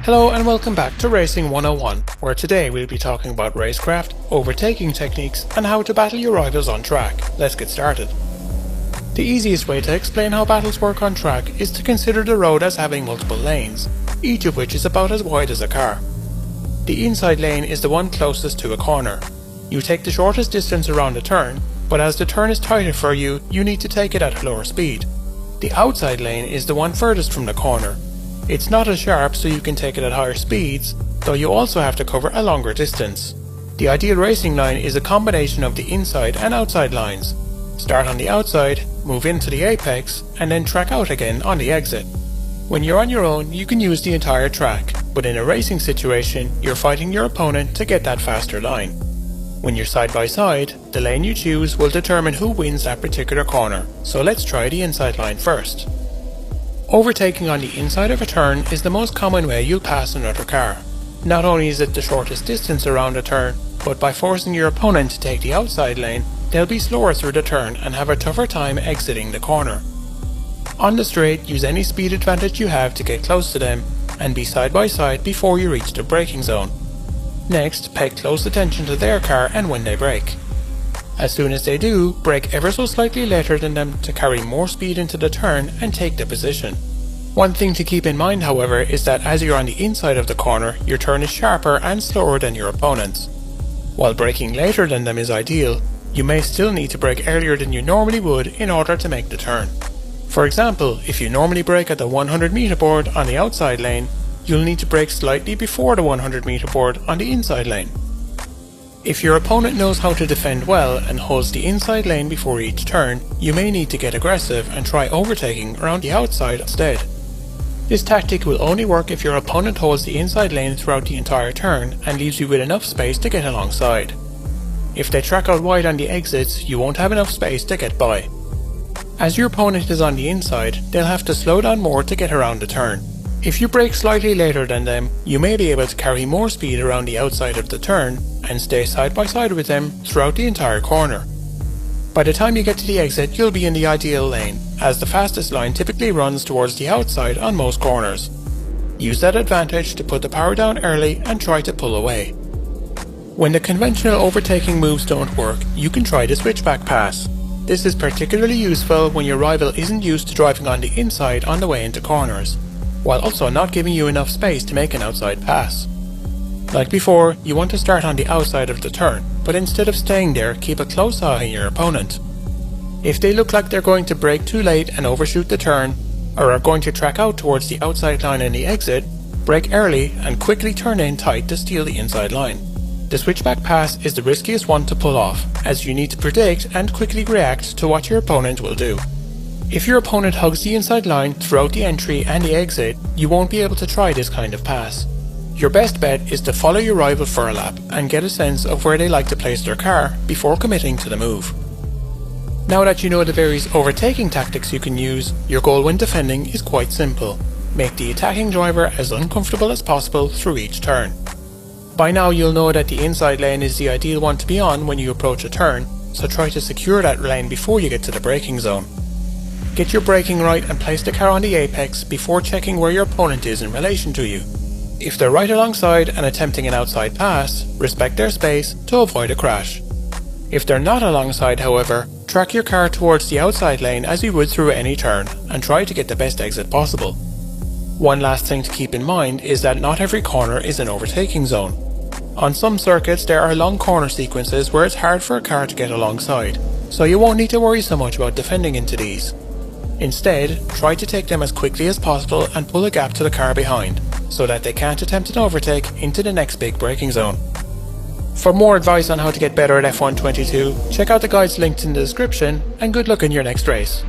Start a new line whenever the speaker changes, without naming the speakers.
Hello and welcome back to Racing 101, where today we'll be talking about racecraft, overtaking techniques and how to battle your rivals on track. Let's get started. The easiest way to explain how battles work on track is to consider the road as having multiple lanes, each of which is about as wide as a car. The inside lane is the one closest to a corner. You take the shortest distance around a turn, but as the turn is tighter for you, you need to take it at a lower speed. The outside lane is the one furthest from the corner. It's not as sharp, so you can take it at higher speeds, though you also have to cover a longer distance. The ideal racing line is a combination of the inside and outside lines. Start on the outside, move into the apex, and then track out again on the exit. When you're on your own, you can use the entire track, but in a racing situation, you're fighting your opponent to get that faster line. When you're side by side, the lane you choose will determine who wins that particular corner, so let's try the inside line first. Overtaking on the inside of a turn is the most common way you'll pass another car. Not only is it the shortest distance around a turn, but by forcing your opponent to take the outside lane, they'll be slower through the turn and have a tougher time exiting the corner. On the straight, use any speed advantage you have to get close to them and be side by side before you reach the braking zone. Next, pay close attention to their car and when they brake. As soon as they do, brake ever so slightly later than them to carry more speed into the turn and take the position. One thing to keep in mind, however, is that as you're on the inside of the corner, your turn is sharper and slower than your opponent's. While braking later than them is ideal, you may still need to brake earlier than you normally would in order to make the turn. For example, if you normally brake at the 100 meter board on the outside lane, you'll need to brake slightly before the 100 meter board on the inside lane. If your opponent knows how to defend well and holds the inside lane before each turn, you may need to get aggressive and try overtaking around the outside instead. This tactic will only work if your opponent holds the inside lane throughout the entire turn and leaves you with enough space to get alongside. If they track out wide on the exits, you won't have enough space to get by. As your opponent is on the inside, they'll have to slow down more to get around the turn. If you brake slightly later than them, you may be able to carry more speed around the outside of the turn and stay side by side with them throughout the entire corner. By the time you get to the exit, you'll be in the ideal lane, as the fastest line typically runs towards the outside on most corners. Use that advantage to put the power down early and try to pull away. When the conventional overtaking moves don't work, you can try the switchback pass. This is particularly useful when your rival isn't used to driving on the inside on the way into corners, while also not giving you enough space to make an outside pass. Like before, you want to start on the outside of the turn, but instead of staying there, keep a close eye on your opponent. If they look like they're going to brake too late and overshoot the turn, or are going to track out towards the outside line in the exit, brake early and quickly turn in tight to steal the inside line. The switchback pass is the riskiest one to pull off, as you need to predict and quickly react to what your opponent will do. If your opponent hugs the inside line throughout the entry and the exit, you won't be able to try this kind of pass. Your best bet is to follow your rival for a lap and get a sense of where they like to place their car before committing to the move. Now that you know the various overtaking tactics you can use, your goal when defending is quite simple. Make the attacking driver as uncomfortable as possible through each turn. By now you'll know that the inside lane is the ideal one to be on when you approach a turn, so try to secure that lane before you get to the braking zone. Get your braking right and place the car on the apex before checking where your opponent is in relation to you. If they're right alongside and attempting an outside pass, respect their space to avoid a crash. If they're not alongside, however, track your car towards the outside lane as you would through any turn and try to get the best exit possible. One last thing to keep in mind is that not every corner is an overtaking zone. On some circuits there are long corner sequences where it's hard for a car to get alongside, so you won't need to worry so much about defending into these. Instead, try to take them as quickly as possible and pull a gap to the car behind, so that they can't attempt an overtake into the next big braking zone. For more advice on how to get better at F1 22, check out the guides linked in the description, and good luck in your next race.